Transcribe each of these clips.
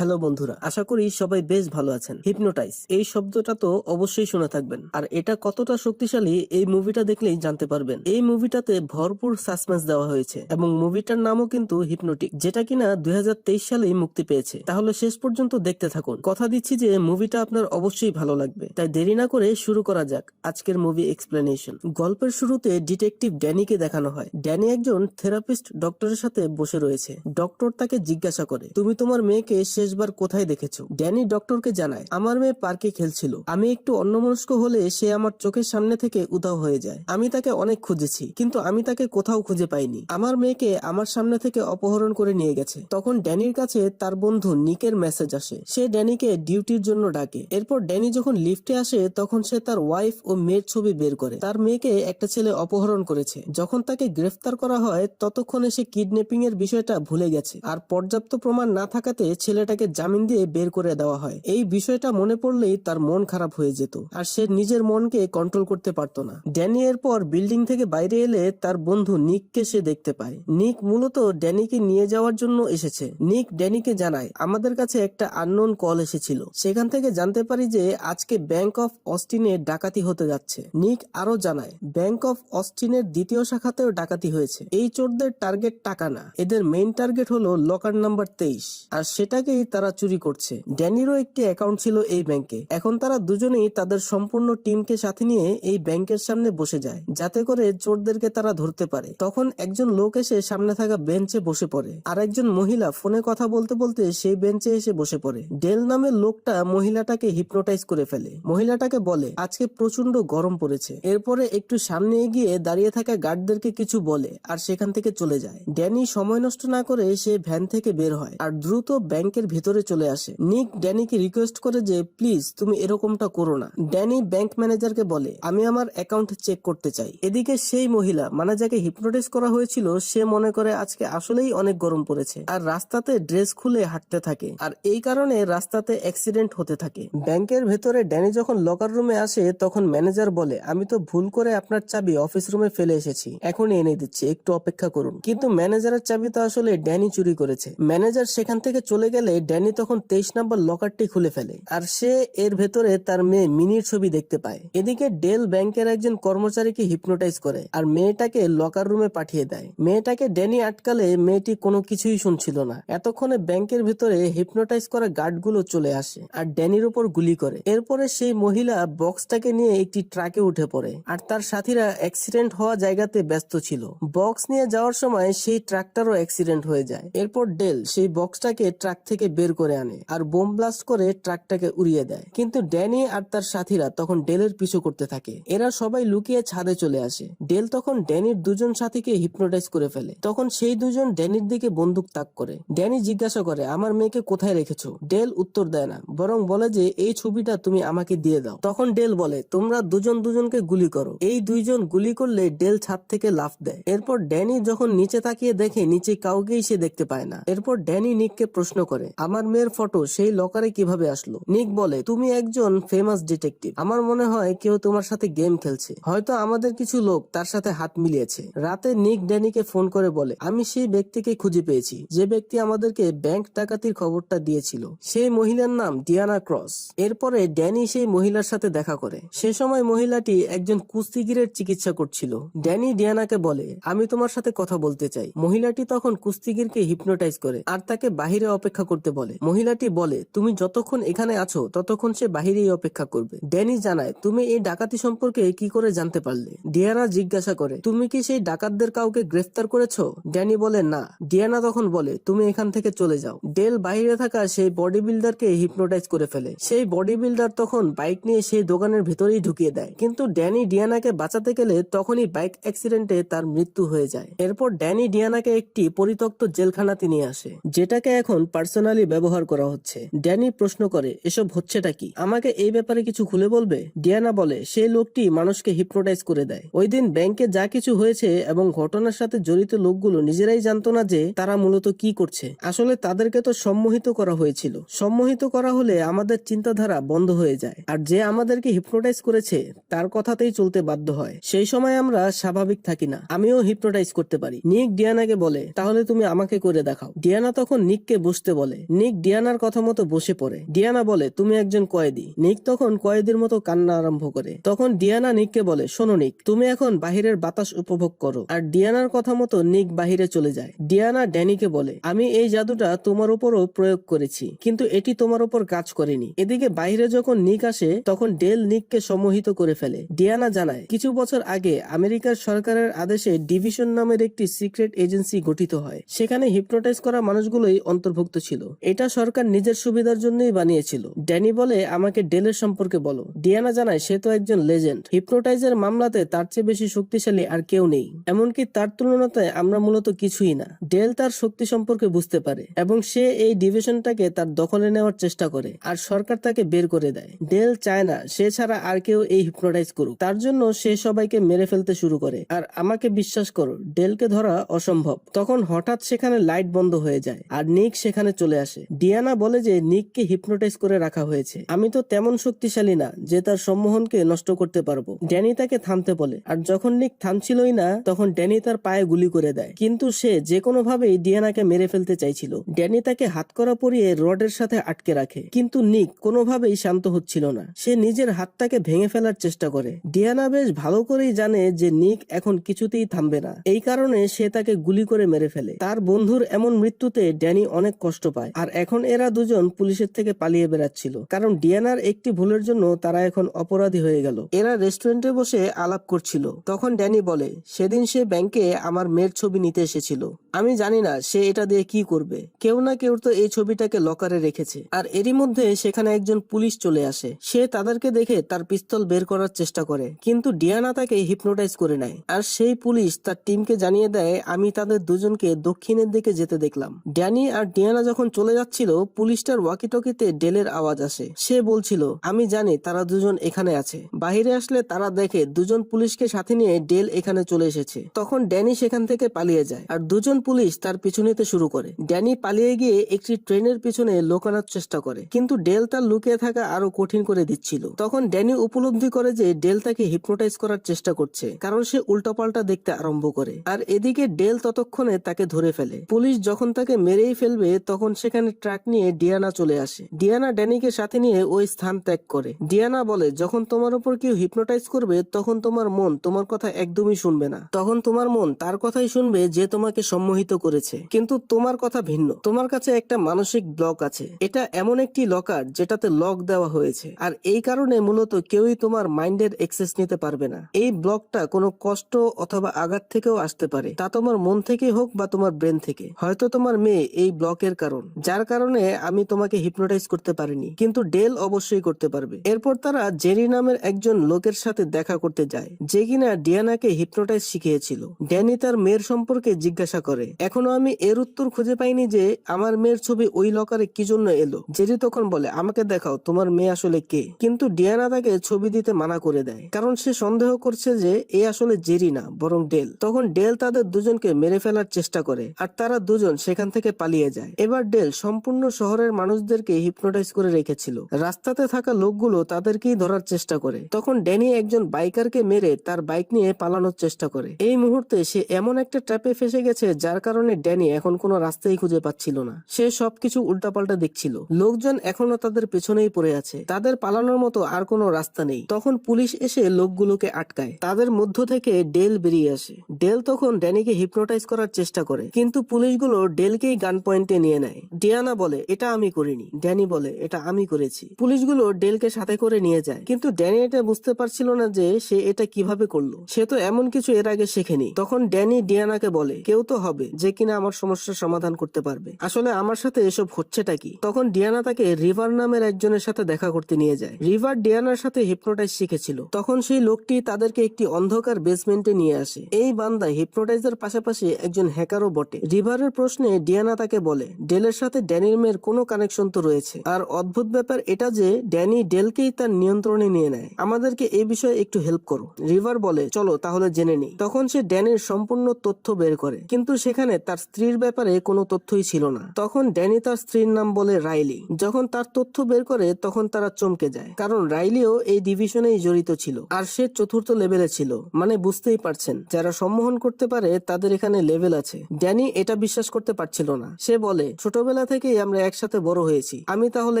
Hello বন্ধুরা, আশা করি সবাই বেশ ভালো আছেন। হিপনোটাইজ এই শব্দটা তো অবশ্যই শুনে থাকবেন, আর এটা কতটা শক্তিশালী এই মুভিটা দেখলেই জানতে পারবেন। এই মুভিটাতে ভরপুর সাসপেন্স দেওয়া হয়েছে এবং মুভিটার নামও কিন্তু হিপনোটিক, যেটা কিনা 2023 সালেই মুক্তি পেয়েছে। তাহলে শেষ পর্যন্ত দেখতে থাকুন, কথা দিচ্ছি যে মুভিটা আপনার অবশ্যই ভালো লাগবে। তাই দেরি না করে শুরু করা যাক আজকের মুভি এক্সপ্লেনেশন। গল্পের শুরুতে ডিটেকটিভ ড্যানিকে দেখানো হয়। ড্যানি একজন থেরাপিস্ট ডক্টরের সাথে বসে রয়েছে। ডক্টর তাকে জিজ্ঞাসা করে, তুমি তোমার মেয়েকে শেষবার কোথায় দেখেছো? ড্যানি ডক্টরকে জানায়, আমার মেয়ে পার্কে খেলছিল, আমি একটু অন্যমনস্ক হলে সে আমার চোখের সামনে থেকে উধাও হয়ে যায়। আমি তাকে অনেক খুঁজেছি, কিন্তু আমি তাকে কোথাও খুঁজে পাইনি। আমার মেয়েকে আমার সামনে থেকে অপহরণ করে নিয়ে গেছে। তখন ড্যানির কাছে তার বন্ধু নিকের মেসেজ আসে। সে ড্যানিকে ডিউটির জন্য ডাকে। এরপর ড্যানি যখন লিফটে আসে তখন সে তার ওয়াইফ ও মেয়ের ছবি বের করে। তার মেয়েকে একটা ছেলে অপহরণ করেছে। যখন তাকে গ্রেফতার করা হয় ততক্ষণে সে কিডন্যাপিং এর বিষয়টা ভুলে গেছে, আর পর্যাপ্ত প্রমাণ না থাকাতে ছেলেটাকে জামিন দিয়ে বের করে দেওয়া হয়। এই বিষয়টা মনে পড়লেই তার মন খারাপ হয়ে যেত, আর সে নিজের মনকে কন্ট্রোল করতে পারতো না। ড্যানি এরপর বিল্ডিং থেকে বাইরে এলে তার বন্ধু নিককে সে দেখতে পায়। নিক মূলত ড্যানিকে নিয়ে যাওয়ার জন্য এসেছে। নিক ড্যানিকে জানায়, আমাদের কাছে একটা আননোন কল এসেছিল, সেখান থেকে জানতে পারি যে আজকে ব্যাংক অফ অস্টিনে ডাকাতি হতে যাচ্ছে। নিক আরো জানায়, ব্যাংক অফ অস্টিনের দ্বিতীয় শাখাতেও ডাকাতি হয়েছে। এই চোরদের টার্গেট টাকা না, এদের মেইন টার্গেট হলো লকার নাম্বার 23, আর সেটাকেই তারা চুরি করছে। ড্যানিরও একটি অ্যাকাউন্ট ছিল এই ব্যাংকে। এখন তারা দুজনেই তাদের সম্পূর্ণ টিমকে সাথে নিয়ে এই ব্যাংকের সামনে বসে যায়, যাতে করে চোরদেরকে তারা ধরতে পারে। তখন একজন লোক এসে সামনে থাকা বেঞ্চে বসে পড়ে, আর একজন মহিলা ফোনে কথা বলতে বলতে সেই বেঞ্চে এসে বসে পড়ে। ডেল নামের লোকটা মহিলাটাকে হিপনোটাইজ করে ফেলে। মহিলাটাকে বলে, আজকে প্রচন্ড গরম পড়েছে। এরপরে একটু সামনে এগিয়ে দাঁড়িয়ে থাকা গার্ডদেরকে কিছু বলে আর সেখান থেকে চলে যায়। ড্যানি সময় নষ্ট না করে সে ভ্যান থেকে বের হয় আর দ্রুত ব্যাংকের ভিতরে চলে আসে। নিক ড্যানিকে রিকোয়েস্ট করে যে প্লিজ তুমি এরকমটা করো না। ড্যানি ব্যাংক ম্যানেজারকে বলে, আমি আমার অ্যাকাউন্ট চেক করতে চাই। এদিকে সেই মহিলা মানে যাকে হিপনোটাইজ করা হয়েছিল সে মনে করে আজকে আসলেই অনেক গরম পড়েছে, আর রাস্তাতে ড্রেস খুলে হাঁটতে থাকে, আর এই কারণে রাস্তাতে অ্যাক্সিডেন্ট হতে থাকে। ব্যাংকের ভেতরে ড্যানি যখন লকার রুমে আসে তখন ম্যানেজার বলে, আমি তো ভুল করে আপনার চাবি অফিস রুমে ফেলে এসেছি, এখনই এনে দিচ্ছি, একটু অপেক্ষা করুন। কিন্তু ম্যানেজারের চাবি তো আসলে ড্যানি চুরি করেছে। ম্যানেজার সেখান থেকে চলে গেলে ড্যানি তখন 23 নম্বর লকারটি খুলে ফেলে, আর সে এর ভেতরে তার মেয়ে মিনির ছবি দেখতে পায়। এদিকে ডেল ব্যাংকের একজন কর্মচারীকে হিপনোটাইজ করে আর মেয়েটাকে লকার রুমে পাঠিয়ে দেয়। মেয়েটাকে ড্যানি আটকালে মেয়েটি কোনো কিছুই শুনছিল না। এতক্ষণে ব্যাংকের ভিতরে হিপনোটাইজ করা গার্ডগুলো চলে আসে আর ড্যানির উপর গুলি করে। এরপরে সেই মহিলা বক্সটাকে নিয়ে একটি ট্রাকে উঠে পড়ে, আর তার সাথীরা অ্যাক্সিডেন্ট হওয়া জায়গাতে ব্যস্ত ছিল। বক্স নিয়ে যাওয়ার সময় সেই ট্রাকটারও অ্যাক্সিডেন্ট হয়ে যায়। এরপর ডেল সেই বক্সটাকে ট্রাক থেকে বের করে আনে আর বোম ব্লাস্ট করে ট্রাকটাকে উড়িয়ে দেয়। কিন্তু ড্যানি আর তার সাথীরা তখন ডেলের পিছু করতে থাকে। এরা সবাই লুকিয়ে ছাদে চলে আসে। ডেল তখন ড্যানির দুজন সাথীকে হিপনোটাইজ করে ফেলে। তখন সেই দুজন ড্যানির দিকে বন্দুক তাক করে। ড্যানি জিজ্ঞাসা করে, আমার মেয়েকে কোথায় রেখেছো? ডেল উত্তর দেয় না, বরং বলে যে এই ছবিটা তুমি আমাকে দিয়ে দাও। তখন ডেল বলে, তোমরা দুজন দুজনকে গুলি করো। এই দুইজন গুলি করলে ডেল ছাদ থেকে লাফ দেয়। এরপর ড্যানি যখন নিচে তাকিয়ে দেখে নিচে কাউকেই সে দেখতে পায় না। এরপর ড্যানি নিককে প্রশ্ন করে, আমার মেয়ের ফটো সেই লকারে কিভাবে আসলো? নিক বলে, তুমি একজন ফেমাস ডিটেকটিভ, আমার মনে হয় কেউ তোমার সাথে গেম খেলছে, হয়তো আমাদের কিছু লোক তার সাথে হাত মিলিয়েছে। রাতে নিক ড্যানিকে ফোন করে বলে, আমি সেই ব্যক্তিকে খুঁজে পেয়েছি যে ব্যক্তি আমাদেরকে ব্যাংক ডাকাতির খবরটা দিয়েছিল। সেই মহিলার নাম ডিয়ানা ক্রস। এরপরে ড্যানি সেই মহিলার সাথে দেখা করে। সে সময় মহিলাটি একজন কুস্তিগিরের চিকিৎসা করছিল। ড্যানি ডিয়ানাকে বলে, আমি তোমার সাথে কথা বলতে চাই। মহিলাটি তখন কুস্তিগিরকে হিপনোটাইজ করে আর তাকে বাহিরে অপেক্ষা করতে বলে। মহিলাটি বলে, তুমি যতক্ষণ এখানে আছো ততক্ষণ সে বাহিরেই অপেক্ষা করবে। ড্যানি জানায়, তুমি এই ডাকাতি সম্পর্কে কি করে জানতে পারলে? ডিয়ানা জিজ্ঞাসা করে, তুমি কি সেই ডাকাতদের কাউকে গ্রেফতার করেছো? ড্যানি বলে, না। ডিয়ানা তখন বলে, তুমি এখান থেকে চলে যাও। ডেল বাইরে থাকা সেই বডি বিল্ডারকে হিপনোটাইজ করে ফেলে। সেই বডি বিল্ডার তখন বাইক নিয়ে সেই দোকানের ভিতরেই ঢুকিয়ে দেয়। কিন্তু ড্যানি ডিয়ানাকে বাঁচাতে গেলে তখনই বাইক অ্যাক্সিডেন্টে তার মৃত্যু হয়ে যায়। এরপর ড্যানি ডিয়ানাকে একটি পরিত্যক্ত জেলখানাতে নিয়ে আসে, যেটাকে এখন পার্সোনালি ব্যবহার করা হচ্ছে। ড্যানি প্রশ্ন করে, এসব হচ্ছেটা কি? আমাকে এই ব্যাপারে কিছু খুলে বলবে? ডিয়ানা বলে, সেই লোকটি মানুষকে হিপনোটাইজ করে দেয়। ওই দিন ব্যাংকে যা কিছু হয়েছে এবং ঘটনার সাথে জড়িত লোকগুলো নিজেরাই জানতো না যে তারা মূলত কি করছে। আসলে তাদেরকে তো সম্মোহিত করা হয়েছিল। সম্মোহিত করা হলে আমাদের চিন্তাধারা বন্ধ হয়ে যায়, আর যে আমাদেরকে হিপনোটাইজ করেছে তার কথাতেই চলতে বাধ্য হয়। সেই সময় আমরা স্বাভাবিক থাকি না। আমিও হিপনোটাইজ করতে পারি। নিক ডিয়ানাকে বলে, তাহলে তুমি আমাকে করে দেখাও। ডিয়ানা তখন নিককে বসতে বলে। নিক ডিয়ানার কথা মতো বসে পড়ে। ডিয়ানা বলে, তুমি একজন কয়েদি। নিক তখন কয়েদির মতো কান্না আরম্ভ করে। তখন ডিয়ানা নিককে বলে, শোনো নিক, তুমি এখন বাহিরের বাতাস উপভোগ করো। আর ডিয়ানার কথা মতো নিক বাহিরে চলে যায়। ডিয়ানা ড্যানিকে বলে, আমি এই জাদুটা তোমার উপরও প্রয়োগ করেছি, কিন্তু এটি তোমার উপর কাজ করেনি। এদিকে বাইরে যখন নিক আসে তখন ডেল নিককে সম্মোহিত করে ফেলে। ডিয়ানা জানায়, কিছু বছর আগে আমেরিকার সরকারের আদেশে ডিভিশন নামের একটি সিক্রেট এজেন্সি গঠিত হয়। সেখানে হিপনোটাইজ করা মানুষগুলোই অন্তর্ভুক্ত ছিল। এটা সরকার নিজের সুবিধার জন্যই বানিয়েছিল। ড্যানি বলে, আমাকে ডেলের সম্পর্কে বলো। ডিয়ানা জানায়, সে তো একজন লেজেন্ড। হিপনোটাইজের মামলাতে তার চেয়ে বেশি শক্তিশালী আর কেউ নেই। এমনকি তার তুলনাতে আমরা মূলত কিছুই না। ডেল তার শক্তি সম্পর্কে বুঝতে পারে এবং সে এই ডিভিশনটাকে তার দখলে নেওয়ার চেষ্টা করে, আর সরকার তাকে বের করে দেয়। ডেল চায় না সে ছাড়া আর কেউ এই হিপনোটাইজ করুক। তার জন্য সে সবাইকে মেরে ফেলতে শুরু করে। আর আমাকে বিশ্বাস করো, ডেলকে ধরা অসম্ভব। তখন হঠাৎ সেখানে লাইট বন্ধ হয়ে যায় আর নিক সেখানে চলে আসে। ডিয়ানা বলে যে নিককে হিপনোটাইজ করে রাখা হয়েছে। আমি তো তেমন শক্তিশালী না যে তার সম্মোহনকে নষ্ট করতে পারবো। ড্যানি তাকে থামতে বলে, আর যখন নিক থামছিলই না তখন ড্যানি তার পায়ে গুলি করে দেয়। কিন্তু সে যে কোনো ভাবেই ডিয়ানাকে মেরে ফেলতে চাইছিল। ড্যানি তাকে হাতকড়া পরিয়ে রডের সাথে আটকে রাখে, কিন্তু নিক কোনোভাবেই শান্ত হচ্ছিল না। সে নিজের হাতটাকে ভেঙে ফেলার চেষ্টা করে। ডিয়ানা বেশ ভালো করেই জানে যে নিক এখন কিছুতেই থামবে না। এই কারণে সে তাকে গুলি করে মেরে ফেলে। তার বন্ধুর এমন মৃত্যুতে ড্যানি অনেক কষ্ট পায়। আর এখন এরা দুজন পুলিশের থেকে পালিয়ে বেড়াচ্ছিল, কারণ ডিয়ানার একটি ভুলের জন্য তারা এখন অপরাধী হয়ে গেল। এরা রেস্টুরেন্টে বসে আলাপ করছিল। তখন ড্যানি বলে, সেদিন সে ব্যাংকে আমার মেয়ের ছবি নিতে এসেছিল। আমি জানি না সে এটা দিয়ে কি করবে। কেউ না কেউ তো এই ছবিটাকে লকারে রেখেছে। আর এরই মধ্যে সেখানে একজন পুলিশ চলে আসে। সে তাদেরকে দেখে তার পিস্তল বের করার চেষ্টা করে, কিন্তু ডিয়ানা তাকে হিপনোটাইজ করে নেয়। আর সেই পুলিশ তার টিমকে জানিয়ে দেয়, আমি তাদের দুজনকে দক্ষিণের দিকে যেতে দেখলাম। ড্যানি আর ডিয়ানা যখন চলে যাচ্ছিল, পুলিশটার ওয়াকিটকিতে ডেলের আওয়াজ আসে। সে বলছিল, আমি জানি তারা দুজন এখানে আছে। বাহিরে আসলে তারা দেখে দুজন পুলিশকে সাথে নিয়ে ডেল এখানে চলে এসেছে। তখন ড্যানি সেখান থেকে পালিয়ে যায় আর দুজন পুলিশ তার পিছু নিতে শুরু করে। ড্যানি পালিয়ে গিয়ে একটি ট্রেনের পিছনে লুকানোর চেষ্টা করে, কিন্তু ডেল তার লুকিয়ে থাকা আরো কঠিন করে দিচ্ছিল। তখন ড্যানি উপলব্ধি করে যে ডেল তাকে হিপনোটাইজ করার চেষ্টা করছে, কারণ সে উল্টাপাল্টা দেখতে আরম্ভ করে। আর এদিকে ডেল ততক্ষণে তাকে ধরে ফেলে। পুলিশ যখন তাকে মেরেই ফেলবে তখন সেখানে ট্রাক নিয়ে ডিয়ানা চলে আসে। ডিয়ানা ড্যানিকে সাথে নিয়ে ওই স্থান ত্যাগ করে। ডিয়ানা বলে, যখন তোমার উপর কেউ হিপনোটাইজ করবে তখন তোমার মন তোমার কথা একদমই শুনবে না। তখন তোমার মন তার কথাই শুনবে যে তোমাকে সম্মোহিত করেছে। কিন্তু তোমার কথা ভিন্ন। তোমার কাছে একটা মানসিক ব্লক আছে। এটা এমন একটি লকার যেটাতে লক দেওয়া হয়েছে, আর এই কারণে মূলত কেউই তোমার মাইন্ডের অ্যাক্সেস নিতে পারবে না। এই ব্লকটা কোনো কষ্ট অথবা আঘাত থেকেও আসতে পারে, তা তোমার মন থেকে হোক বা তোমার ব্রেন থেকে। হয়তো তোমার মেয়ে এই ব্লকের কারণ, যার কারণে আমি তোমাকে হিপনোটাইজ করতে পারিনি, কিন্তু ডেল অবশ্যই করতে পারবে। এরপর তারা জেরি নামের একজন লোকের সাথে দেখা করতে যায়, যে কিনা ডিয়ানাকে হিপনোটাইজ শিখিয়েছিল। ড্যানি তার মেয়ের সম্পর্কে জিজ্ঞাসা করে। এখনো আমি এর উত্তর খুঁজে পাইনি যে আমার মেয়ের ছবি ওই লকারে কি জন্য এলো। জেরি তখন বলে, আমাকে দেখাও তোমার মেয়ে আসলে কে। কিন্তু ডিয়ানা তাকে ছবি দিতে মানা করে দেয়, কারণ সে সন্দেহ করছে যে এ আসলে জেরি না বরং ডেল। তখন ডেল তাদের দুজনকে মেরে ফেলার চেষ্টা করে আর তারা দুজন সেখান থেকে পালিয়ে যায়। এবার ডেল সম্পূর্ণ শহরের মানুষদেরকে হিপনোটাইজ করে রেখেছিল। রাস্তাতে থাকা লোকগুলো তাদেরকেই ধরার চেষ্টা করে। তখন ড্যানি একজন বাইকারকে মেরে তার বাইক নিয়ে পালানোর চেষ্টা করে। এই মুহূর্তে সে এমন একটা ট্র্যাপে ফেসে গেছে যার কারণে ড্যানি এখন কোনো রাস্তাই খুঁজে পাচ্ছিল না। সে সবকিছু উল্টাপাল্টা দেখছিল। লোকজন এখনো তাদের পেছনেই পড়ে আছে। তাদের পালানোর মতো আর কোনো রাস্তা নেই। তখন পুলিশ এসে লোকগুলোকে আটকায়। তাদের মধ্য থেকে ডেল বেরিয়ে আসে। ডেল তখন ড্যানিকে হিপনোটাইজ করার চেষ্টা করে, কিন্তু পুলিশগুলো ডেলকেই গান পয়েন্টে নিয়ে নেয়। ডিয়ানা বলে, এটা আমি করিনি। ড্যানি বলে, এটা আমি করেছি। পুলিশগুলো ডেলকে সাথে করে নিয়ে যায়, কিন্তু ড্যানি এটা বুঝতে পারছিল না যে সে এটা কিভাবে করলো। সে তো এমন কিছু এর আগে শেখেনি। তখন ড্যানি ডিয়ানাকে বলে, কেউ তো হবে যে কিনা আমার সমস্যার সমাধান করতে পারবে। আসলে আমার সাথে এসব হচ্ছেটা কি। তখন ডিয়ানা তাকে রিভার নামের একজনের সাথে দেখা করতে নিয়ে যায়। রিভার ডিয়ানার সাথে হিপনোটাইজ শিখেছিল। তখন সেই লোকটি তাদেরকে একটি অন্ধকার বেসমেন্টে নিয়ে আসে। এই বান্দা হিপনোটাইজার পাশাপাশি একজন হ্যাকারও বটে। রিভারের প্রশ্নে ডিয়ানা তাকে বলে, ডেলের সাথে ড্যানির মেয়ের কোনো কানেকশন তো রয়েছে। আর অদ্ভুত ব্যাপার এটা যে ড্যানি ডেলকেই তার নিয়ন্ত্রণে নিয়ে নেয়। আমাদেরকে এই বিষয়ে একটু হেল্প করো। রিভার বলে, চলো তাহলে জেনে নিই। তখন সে ড্যানির সম্পূর্ণ তথ্য বের করে, কিন্তু সেখানে তার স্ত্রীর ব্যাপারে কোনো তথ্যই ছিল না। তখন ড্যানি তার স্ত্রীর নাম বলে রাইলি। যখন তার তথ্য বের করে তখন তারা চমকে যায়, কারণ রাইলিও এই ডিভিশনেই জড়িত ছিল আর সে চতুর্থ লেভেলে ছিল। মানে বুঝতেই পারছেন, যারা সম্মোহন করতে পারে তাদের এখানে লেভেল আছে। ড্যানি এটা বিশ্বাস করতে পারছিল না। সে বলে, ছোটবেলা ছোটবেলা থেকেই আমরা একসাথে বড় হয়েছি, আমি তাহলে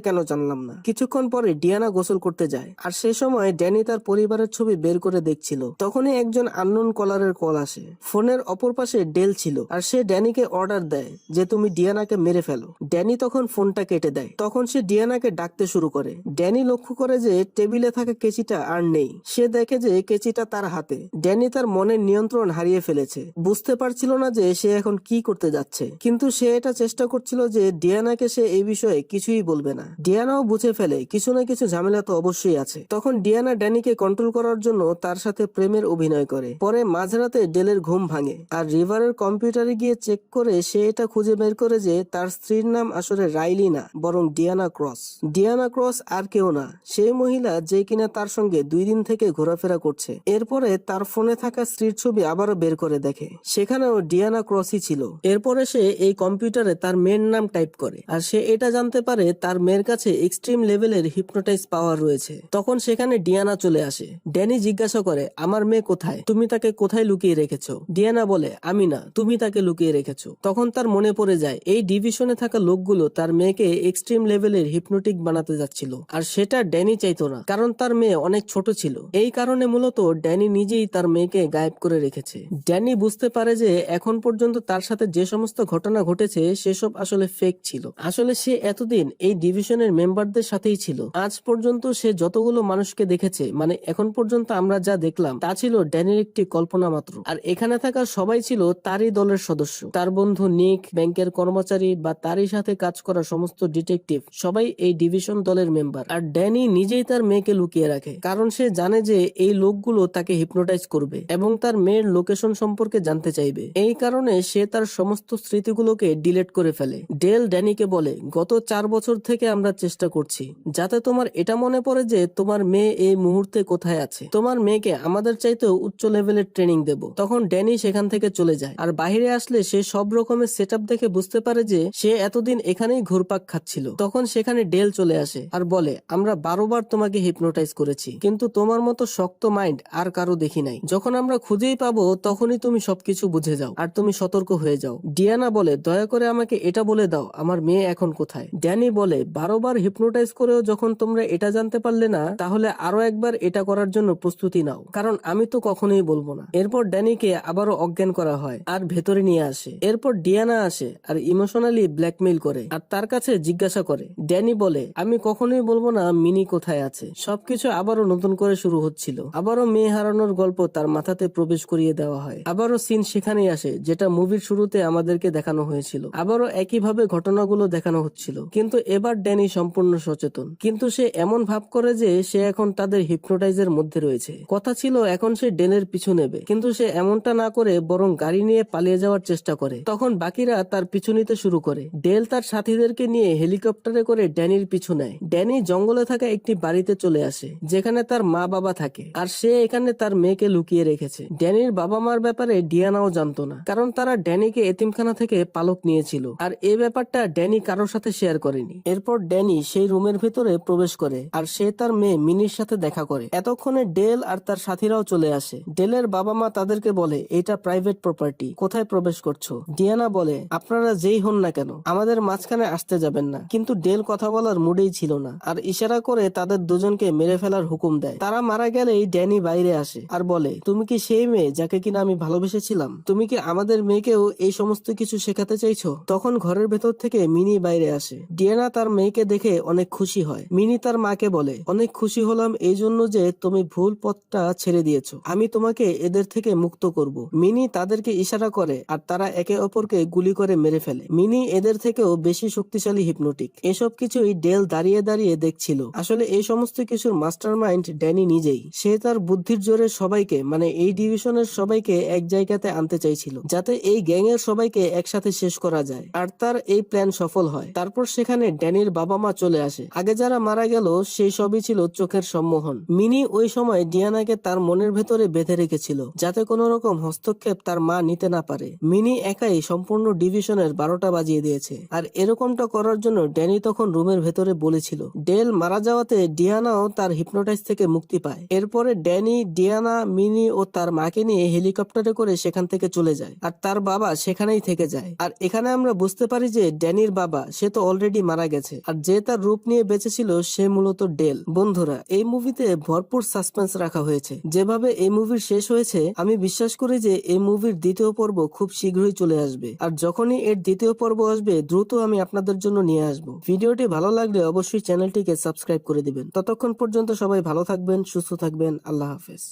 কেন জানলাম না? কিছুক্ষণ পরে ডিয়ানা গোসল করতে যায়, আর সে সময় ড্যানি তার পরিবারের ছবি বের করে দেখছিল। তখনই একজন আননোন কলারের কল আসে। ফোনের অপর পাশে ডেল ছিল, আর সে ড্যানিকে অর্ডার দেয় যে তুমি ডিয়ানাকে মেরে ফেলো। ড্যানি তখন ফোনটা কেটে দেয়। তখন সে ডিয়ানাকে ডাকতে শুরু করে। ড্যানি লক্ষ্য করে যে টেবিলে থাকা কেচিটা আর নেই। সে দেখে যে কেচিটা তার হাতে। ড্যানি তার মনের নিয়ন্ত্রণ হারিয়ে ফেলেছে, বুঝতে পারছিল না যে সে এখন কি করতে যাচ্ছে, কিন্তু সে এটা চেষ্টা করছিল যে ডিয়ানাকে সে এই বিষয়ে কিছুই বলবে না। ডিয়ানাও বুঝে ফেলে কিছু না কিছু ঝামেলা তো অবশ্যই আছে। তখন ডিয়ানা ড্যানিকে কন্ট্রোল করার জন্য তার সাথে প্রেমের অভিনয় করে। পরে মাঝরাতে ডেলের ঘুম ভাঙে, আর রিভারের কম্পিউটারে গিয়ে চেক করে সে এটা খুঁজে বের করে যে তার স্ত্রীর নাম আসলে রাইলি না, বরং ডিয়ানা ক্রস। ডিয়ানা ক্রস আর কেউ না, সেই মহিলা যে কিনা তার সঙ্গে 2 দিন থেকে ঘোরাফেরা করছে। এরপরে তার ফোনে থাকা স্ত্রীর ছবি আবারও বের করে দেখে, সেখানেও ডিয়ানা ক্রসই ছিল। এরপরে সে এই কম্পিউটারে তার মেয়ের নাম টাইপ করে, আর সে এটা জানতে পারে তার মেয়ের কাছে এক্সট্রিম লেভেলের হিপনোটাইজ পাওয়ার রয়েছে। তখন সেখানে ডিয়ানা চলে আসে। ড্যানি জিজ্ঞাসা করে আমার মেয়ে কোথায়, তুমি তাকে কোথায় লুকিয়ে রেখেছো? ডিয়ানা বলে আমি না, তুমি তাকে লুকিয়ে রেখেছো। তখন তার মনে পড়ে যায় এই ডিভিশনে থাকা লোকগুলো তার মেয়েকে এক্সট্রিম লেভেলের হিপনোটিক বানাতে যাচ্ছিল, আর সেটা ড্যানি চাইতো না, কারণ তার মেয়ে অনেক ছোট ছিল। এই কারণে মূলত ড্যানি নিজেই তার মেয়েকে গায়েব করে রেখেছে। ড্যানি বুঝতে পারে যে এখন পর্যন্ত তার সাথে যে সমস্ত ঘটনা ঘটেছে সেসব আসলে ফেক ছিল। আসলে সে এতদিন এই ডিভিশনের মেম্বারদের সাথেই ছিল। আজ পর্যন্ত সে যতগুলো মানুষকে দেখেছে, মানে এখন পর্যন্ত আমরা যা দেখলাম তা ছিল ড্যানির একটি কল্পনা মাত্র। আর এখানে থাকা সবাই ছিল তারই দলের সদস্য। তার বন্ধু নিক, ব্যাংকের কর্মচারী বা তারই সাথে কাজ করা সমস্ত ডিটেকটিভ, সবাই এই ডিভিশন দলের মেম্বার। আর ড্যানি নিজেই তার মেয়েকে লুকিয়ে রাখে, কারণ সে জানে যে এই লোকগুলো তাকে হিপনোটাইজ করবে এবং তার মেয়ের লোকেশন সম্পর্কে জানতে চাইবে। এই কারণে সে তার সমস্ত স্মৃতিগুলোকে ডিলিট করে ফেলে। ডেল ড্যানিকে বলে গত 4 বছর থেকে আমরা চেষ্টা করছি যাতে তোমার এটা মনে পড়ে যে তোমার মেয়ে এই মুহূর্তে কোথায় আছে। তোমার মেয়েকে আমাদের চাইতেও উচ্চ লেভেলের ট্রেনিং দেব। তখন ড্যানি সেখান থেকে চলে যায়, আর বাইরে আসলে সে সব রকমের সেটআপ দেখে বুঝতে পারে যে সে এতদিন এখানেই ঘুরপাক খাচ্ছিল। তখন সেখানে ডেল চলে আসে আর বলে আমরা 12 বার তোমাকে হিপনোটাইজ করেছি, কিন্তু তোমার মতো শক্ত মাইন্ড আর কারো দেখি নাই। যখন আমরা খুঁজেই পাবো তখনই তুমি সবকিছু বুঝে যাও আর তুমি সতর্ক হয়ে যাও। ডিয়ানা বলে দয়া করে আমাকে এটা বলে দাও আমার মেয়ে এখন কোথায়। ড্যানি বলে 12 বার হিপনোটাইজ করেও যখন তোমরা এটা জানতে পারলে না, তাহলে আরো একবার এটা করার জন্য প্রস্তুতি নাও, কারণ আমি তো কখনোই বলবো না। এরপর ড্যানিকে আবারও অজ্ঞান করা হয় আর ভেতরে নিয়ে আসে। এরপর ডিয়ানা আসে আর ইমোশনালি ব্ল্যাকমেইল করে আর তার কাছে জিজ্ঞাসা করে। ড্যানি বলে আমি কখনোই বলবো না মিনি কোথায় আছে। সবকিছু আবারও নতুন করে শুরু হচ্ছিল। আবারও মেয়ে হারানোর গল্প তার মাথাতে প্রবেশ করিয়ে দেওয়া হয়। আবারও সিন সেখানেই আসে যেটা মুভির শুরুতে আমাদেরকে দেখানো হয়েছিল। আবারও একইভাবে ঘটনাগুলো দেখানো হচ্ছিল, কিন্তু এবার ড্যানি সম্পূর্ণ সচেতন। কিন্তু সে এমন ভাব করে যে সে এখন তাদের হিপনোটাইজের মধ্যে রয়েছে। কথা ছিল এখন সে ডেলের পিছু নেবে, কিন্তু সে এমনটা না করে বরং গাড়ি নিয়ে পালিয়ে যাওয়ার চেষ্টা করে। তখন বাকিরা তার পিছু নিতে শুরু করে। ডেল তার সাথীদেরকে নিয়ে হেলিকপ্টারে করে ড্যানির পিছু নেয়। ড্যানি জঙ্গলে থাকা একটি বাড়িতে চলে আসে যেখানে তার মা বাবা থাকে, আর সে এখানে তার মেয়েকে লুকিয়ে রেখেছে। ড্যানির বাবা মার ব্যাপারে ডিয়ানাও জানতো না, কারণ তারা ড্যানিকে এতিমখানা থেকে পালক নিয়েছিল, আর এই ব্যাপারটা ড্যানি কারোর সাথে শেয়ার করেনি। এরপর ড্যানি সেই রুমের ভেতরে প্রবেশ করে আর সে তার মেয়ে মিনির সাথে দেখা করে। এতক্ষণে ডেল আর তার সাথীরাও চলে আসে। ডেলের বাবা মা তাদেরকে বলে এটা প্রাইভেট প্রপার্টি, কোথায় প্রবেশ করছো? ডিয়ানা বলে আপনারা যেই হন না কেন আমাদের মাঝখানে আসতে যাবেন না। কিন্তু ডেল কথা বলার মুডেই ছিল না, আর ইশারা করে তাদের দুজনকে মেরে ফেলার হুকুম দেয়। তারা মারা গেলেই ড্যানি বাইরে আসে আর বলে তুমি কি সেই মেয়ে যাকে কিনা আমি ভালোবেসেছিলাম? তুমি কি আমাদের মেয়েকেও এই সমস্ত কিছু শেখাতে চাইছো? তখন ঘরের ভেতর থেকে মিনি বাইরে আসে। ডিয়ানা তার মেয়েকে দেখে অনেক খুশি হয়। মিনি তার মাকে বলে অনেক খুশি হলাম এই জন্য যে তুমি ভুল পথটা ছেড়ে দিয়েছো, আমি তোমাকে এদের থেকে মুক্ত করব। মিনি তাদেরকে ইশারা করে আর তারা একে অপরকে গুলি করে মেরে ফেলে। মিনি এদের থেকেও বেশি শক্তিশালী হিপনোটিক। এসব কিছুই ডেল দাঁড়িয়ে দাঁড়িয়ে দেখছিল। আসলে এই সমস্ত কিছুর মাস্টারমাইন্ড ড্যানি নিজেই। সে তার বুদ্ধির জোরে সবাইকে, মানে এই ডিভিশনের সবাইকে এক জায়গাতে আনতে চাইছিল যাতে এই গ্যাং এর সবাইকে একসাথে শেষ করা যায়, আর তার এই প্ল্যান সফল হয়। তারপর সেখানে ড্যানির বাবা মা চলে আসে। আগে যারা মারা গেল সেই সবই ছিল চোখের সম্মোহন। মিনি ওই সময় ডিয়ানাকে তার মনের ভেতরে বেঁধে রেখেছিল যাতে কোনো রকম হস্তক্ষেপ তার মা নিতে না পারে। মিনি একাই সম্পূর্ণ ডিভিশনের 12টা বাজিয়ে দিয়েছে, আর এরকমটা করার জন্য ড্যানি তখন রুমের ভেতরে বলেছিল। ডেল মারা যাওয়াতে ডিয়ানাও তার হিপনোটাইজ থেকে মুক্তি পায়। এরপরে ড্যানি, ডিয়ানা, মিনি ও তার মাকে নিয়ে হেলিকপ্টারে করে সেখান থেকে চলে যায়, আর তার বাবা সেখানেই থেকে যায়। আর এখানে আমরা বুঝতে পারি যে ড্যানির বাবা সে তো অলরেডি মারা গেছে, আর যে তার রূপ নিয়ে বেঁচে ছিল সে মূলত ডেল। বন্ধুরা, এই মুভিতে ভরপুর সাসপেন্স রাখা হয়েছে। যেভাবে এই মুভির শেষ হয়েছে, আমি বিশ্বাস করি যে এই মুভির দ্বিতীয় পর্ব খুব শীঘ্রই চলে আসবে। আর যখনই এর দ্বিতীয় পর্ব আসবে দ্রুত আমি আপনাদের জন্য নিয়ে আসবো। ভিডিওটি ভালো লাগলে অবশ্যই চ্যানেলটিকে সাবস্ক্রাইব করে দিবেন। ততক্ষণ পর্যন্ত সবাই ভালো থাকবেন, সুস্থ থাকবেন। আল্লাহ হাফেজ।